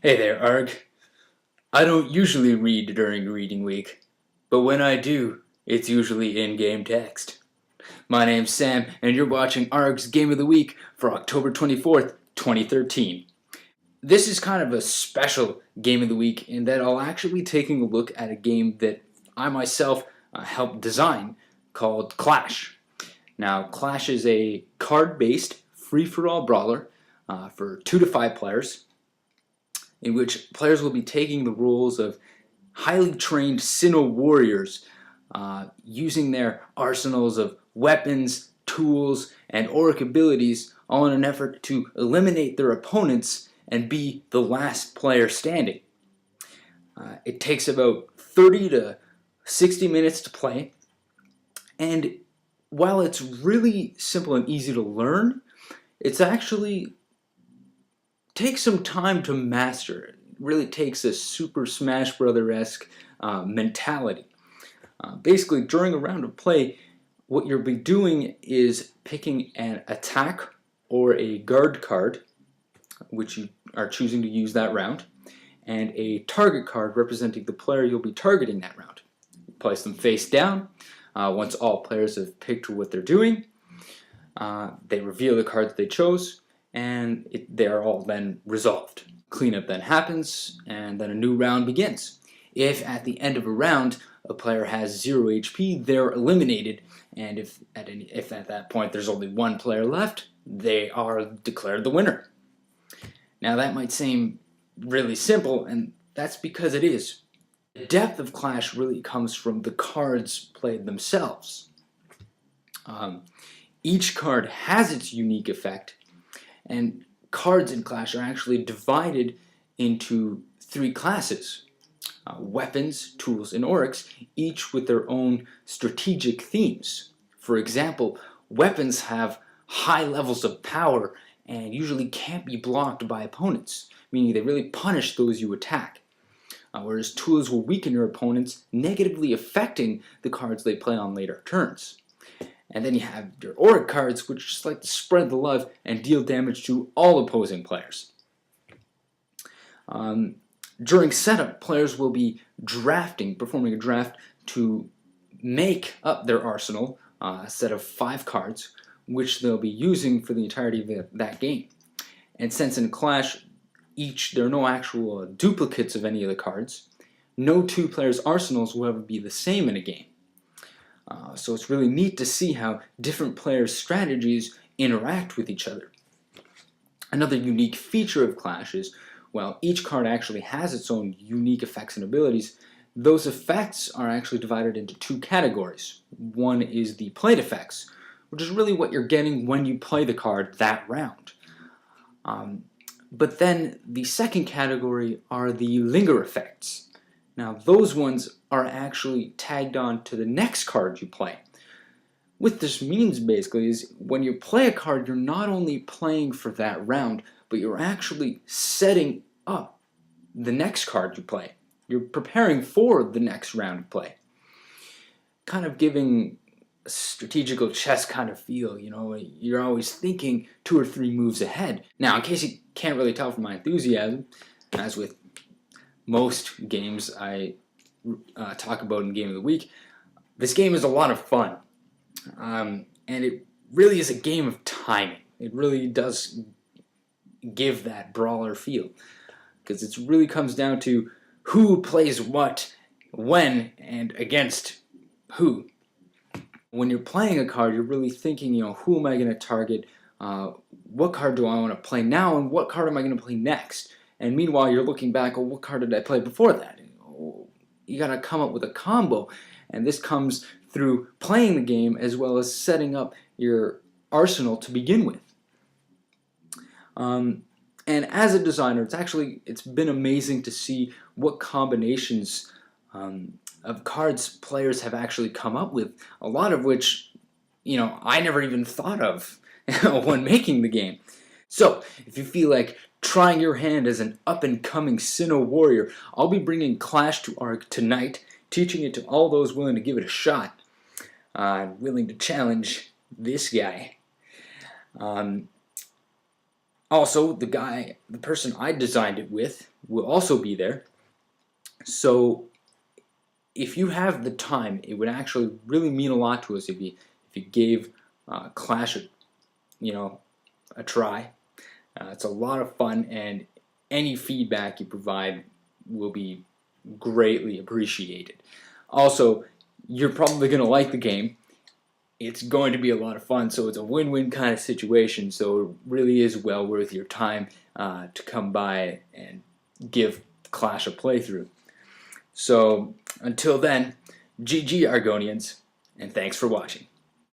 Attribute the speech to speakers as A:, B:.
A: Hey there, ARRG. I don't usually read during reading week, but when I do, it's usually in-game text. My name's Sam, and you're watching ARRG's Game of the Week for October 24th, 2013. This is kind of a special Game of the Week in that I'll actually be taking a look at a game that I myself helped design called Clash. Now, Clash is a card-based free-for-all brawler for 2 to 5 players, in which players will be taking the roles of highly trained Sinnoh warriors, using their arsenals of weapons, tools, and auric abilities, all in an effort to eliminate their opponents and be the last player standing. It takes about 30 to 60 minutes to play, and while it's really simple and easy to learn, it's actually takes some time to master. It really takes a Super Smash Bros.-esque mentality. Basically, during a round of play, what you'll be doing is picking an attack or a guard card, which you are choosing to use that round, and a target card representing the player you'll be targeting that round. You place them face down. Once all players have picked what they're doing, they reveal the card that they chose, and they are all then resolved. Cleanup then happens, and then a new round begins. If at the end of a round a player has 0 HP, they're eliminated, and if at that point there's only one player left, they are declared the winner. Now that might seem really simple, and that's because it is. The depth of Clash really comes from the cards played themselves. Each card has its unique effect, and cards in Clash are actually divided into 3 classes. Weapons, tools, and aurics, each with their own strategic themes. For example, weapons have high levels of power and usually can't be blocked by opponents, meaning they really punish those you attack. Whereas tools will weaken your opponents, negatively affecting the cards they play on later turns. And then you have your auric cards, which just like to spread the love and deal damage to all opposing players. During setup, players will be performing a draft to make up their arsenal, a set of 5 cards, which they'll be using for the entirety of that game. And since in Clash, there are no actual duplicates of any of the cards, no 2 players' arsenals will ever be the same in a game. So it's really neat to see how different players' strategies interact with each other. Another unique feature of Clash is, while each card actually has its own unique effects and abilities, those effects are actually divided into 2 categories. One is the played effects, which is really what you're getting when you play the card that round. But then the second category are the linger effects. Now those ones are actually tagged on to the next card you play. What this means basically is when you play a card, you're not only playing for that round, but you're actually setting up the next card you play. You're preparing for the next round of play. Kind of giving a strategical chess kind of feel, you know, you're always thinking 2 or 3 moves ahead. Now, in case you can't really tell from my enthusiasm, as with most games I talk about in Game of the Week, this game is a lot of fun. And it really is a game of timing. It really does give that brawler feel, because it really comes down to who plays what, when, and against who. When you're playing a card, you're really thinking, you know, who am I going to target, what card do I want to play now, and what card am I going to play next? And meanwhile, you're looking back, oh, what card did I play before that? You got to come up with a combo, and this comes through playing the game as well as setting up your arsenal to begin with. And as a designer, it's been amazing to see what combinations of cards players have actually come up with, a lot of which, you know, I never even thought of when making the game. So, if you feel like trying your hand as an up-and-coming Sinnoh warrior, I'll be bringing Clash to ARRG tonight, teaching it to all those willing to give it a shot, willing to challenge this guy. Also, the person I designed it with, will also be there. So if you have the time, it would actually really mean a lot to us if you gave Clash a try. It's a lot of fun, and any feedback you provide will be greatly appreciated. Also, you're probably going to like the game. It's going to be a lot of fun, so it's a win-win kind of situation, so it really is well worth your time to come by and give Clash a playthrough. So, until then, GG Argonians, and thanks for watching.